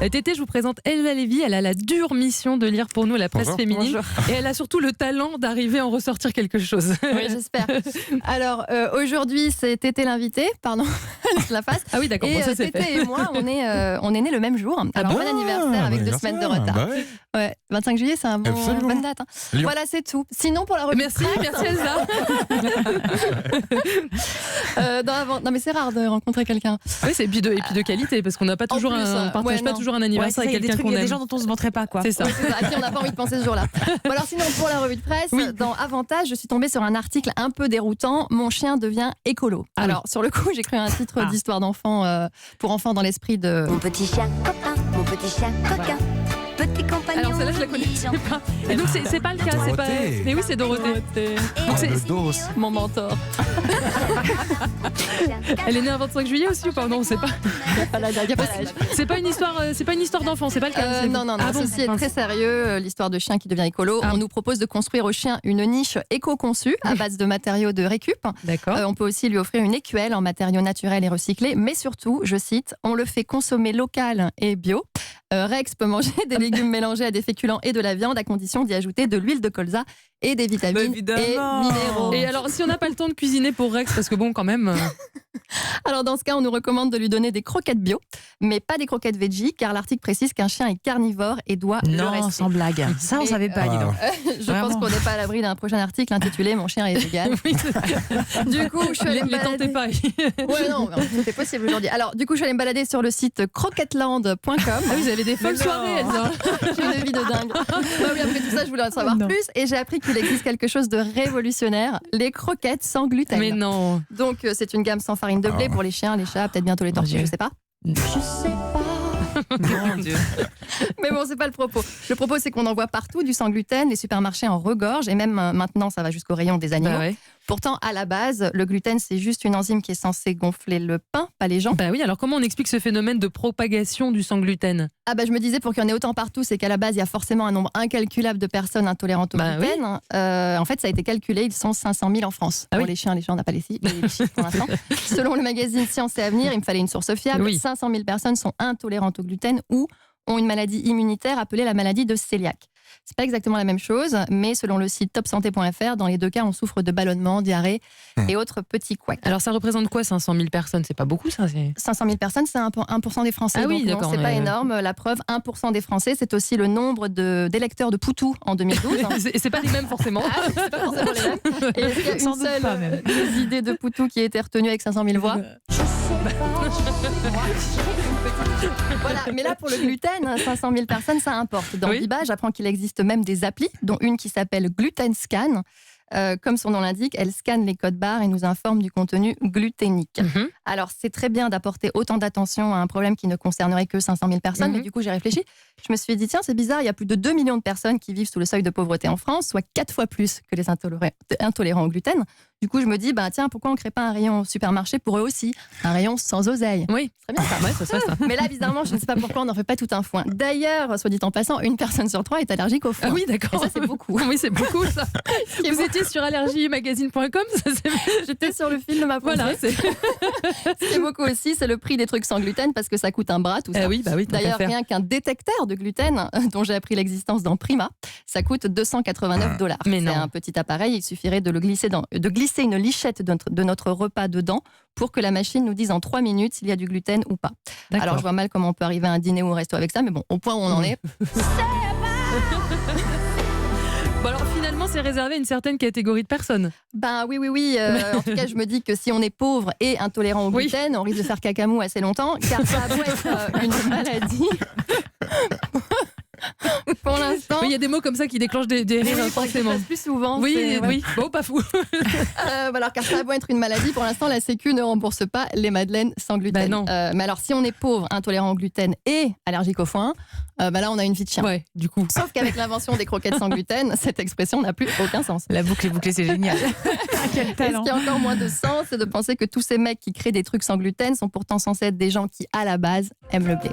Tété, je vous présente Elsa Lévy. Elle a la dure mission de lire pour nous la presse féminine. Bonjour. Et elle a surtout le talent d'arriver à en ressortir quelque chose. Oui, j'espère. Alors, aujourd'hui, c'est Tété l'invité. Pardon, je la fasse. Ah oui, d'accord. Et bon, ça, c'est Tété fait. et moi, on est nés le même jour. Alors, bon anniversaire avec 2 semaines de retard. Bah ouais. Ouais, 25 juillet, c'est un bonne date. Hein. Lyon. Voilà, c'est tout. Sinon, pour la revue Merci Elsa. non, mais c'est rare de rencontrer quelqu'un. Oui, c'est et puis de qualité, parce qu'on n'a pas toujours on partage pas toujours un anniversaire avec quelqu'un qu'on aime. Il y a des gens dont on se vanterait pas, quoi. C'est ça. Oui, c'est ça. À qui on n'a pas envie de penser ce jour-là. Bon, alors sinon, pour la revue de presse, dans Avantage, je suis tombée sur un article un peu déroutant. Mon chien devient écolo. Alors, sur le coup, j'ai créé un titre d'histoire d'enfant pour enfants dans l'esprit de. Mon petit chien copain, mon petit chien coquin. Petit compagnon. Alors celle-là je la connaissais pas. Et donc c'est pas le cas, c'est pas. Mais oui, c'est Dorothée. Donc c'est Dos. Mon mentor. Elle est née un 25 juillet aussi ou pas? Non, c'est pas. C'est pas une histoire d'enfant, c'est pas le cas. Non, ceci est très sérieux, l'histoire de chien qui devient écolo. On nous propose de construire au chien une niche éco-conçue à base de matériaux de récup. D'accord. On peut aussi lui offrir une écuelle en matériaux naturels et recyclés, mais surtout, je cite, on le fait consommer local et bio. Rex peut manger des légumes mélangés à des féculents et de la viande à condition d'y ajouter de l'huile de colza et des vitamines et minéraux. Et alors, si on n'a pas le temps de cuisiner pour Rex, parce que bon, quand même. Alors, dans ce cas, on nous recommande de lui donner des croquettes bio, mais pas des croquettes veggie, car l'article précise qu'un chien est carnivore et doit le Non, rester. sans blague. Ça, on savait pas, dis donc. Je pense qu'on n'est pas à l'abri d'un prochain article intitulé Mon chien est vegan. Du coup, je suis allée me tentez balader. pas. Ouais, non, c'était possible aujourd'hui. Alors, du coup, je suis allée me balader sur le site croquetteland.com. Ah oui, vous avez des folles soirées, Elsa. J'ai une vie de dingue. Bah oui, après tout ça, je voulais en savoir plus et j'ai appris qu'il existe quelque chose de révolutionnaire, les croquettes sans gluten. Mais non. Donc, c'est une gamme sans farine de blé pour les chiens, les chats, peut-être bientôt les tortues, je sais pas. Je sais pas. Mon Dieu. Mais bon, c'est pas le propos. Le propos, c'est qu'on en voit partout du sans gluten. Les supermarchés en regorgent et même maintenant, ça va jusqu'au rayon des animaux. Bah ouais. Pourtant, à la base, le gluten, c'est juste une enzyme qui est censée gonfler le pain, pas les gens. Bah oui, alors comment on explique ce phénomène de propagation du sans gluten? Ah bah je me disais, pour qu'il y en ait autant partout, c'est qu'à la base, il y a forcément un nombre incalculable de personnes intolérantes au gluten. En fait, ça a été calculé, ils sont 500 000 en France. Pour les chiens, on n'a pas les chiffres pour l'instant. Selon le magazine Science et Avenir, il me fallait une source fiable. 500 000 personnes sont intolérantes au gluten ou ont une maladie immunitaire appelée la maladie de cœliaque. C'est pas exactement la même chose, mais selon le site topsanté.fr, dans les deux cas, on souffre de ballonnements, diarrhée et autres petits couacs. Alors ça représente quoi 500 000 personnes? C'est pas beaucoup ça? 500 000 personnes, c'est 1% des Français. Ah oui, donc d'accord. Non, c'est pas énorme. La preuve, 1% des Français, c'est aussi le nombre d'électeurs de Poutou en 2012. C'est pas les mêmes forcément. C'est pas forcément les mêmes. Et il y a une seule des idées de Poutou qui a été retenue avec 500 000 voix. Voilà, mais là pour le gluten, 500 000 personnes, ça importe. Dans Biba, j'apprends qu'il existe même des applis, dont une qui s'appelle Gluten Scan. Comme son nom l'indique, elle scanne les codes barres et nous informe du contenu gluténique. Alors, c'est très bien d'apporter autant d'attention à un problème qui ne concernerait que 500 000 personnes, mais du coup, j'ai réfléchi. Je me suis dit, tiens, c'est bizarre, il y a plus de 2 millions de personnes qui vivent sous le seuil de pauvreté en France, soit 4 fois plus que les intolérants au gluten. Du coup, je me dis, tiens, pourquoi on ne crée pas un rayon supermarché pour eux aussi? Un rayon sans oseille. Oui, très bien ça. Ouais, c'est ça. Mais là, bizarrement, je ne sais pas pourquoi on n'en fait pas tout un foin. D'ailleurs, soit dit en passant, 1 personne sur 3 est allergique au foin. Ah oui, d'accord. Et ça, c'est beaucoup. Oui, c'est beaucoup ça. Vous étiez sur allergiemagazine.com? J'étais sur le fil de ma pensée. Voilà, Ce qui est beaucoup aussi, c'est le prix des trucs sans gluten parce que ça coûte un bras, tout ça. Oui, D'ailleurs, rien qu'un détecteur de gluten, dont j'ai appris l'existence dans Prima, ça coûte $289. C'est un petit appareil, il suffirait de glisser une lichette de notre repas dedans pour que la machine nous dise en 3 minutes s'il y a du gluten ou pas. Alors, je vois mal comment on peut arriver à un dîner ou au resto avec ça, mais bon, au point où on en est. Bon alors finalement, c'est réservé à une certaine catégorie de personnes. Oui. En tout cas, je me dis que si on est pauvre et intolérant au gluten, on risque de faire cacamou assez longtemps, car ça a beau être une maladie. Pour l'instant. Il y a des mots comme ça qui déclenchent des rires forcément. Plus souvent. Oui. Bon, pas fou. Alors, car ça a beau être une maladie, pour l'instant, la Sécu ne rembourse pas les madeleines sans gluten. Non. Mais alors, si on est pauvre, intolérant au gluten et allergique au foin, là, on a une vie de chien. Ouais, du coup. Sauf qu'avec l'invention des croquettes sans gluten, cette expression n'a plus aucun sens. La boucle est bouclée, c'est génial. Quel talent. Et ce qui a encore moins de sens, c'est de penser que tous ces mecs qui créent des trucs sans gluten sont pourtant censés être des gens qui, à la base, aiment le blé.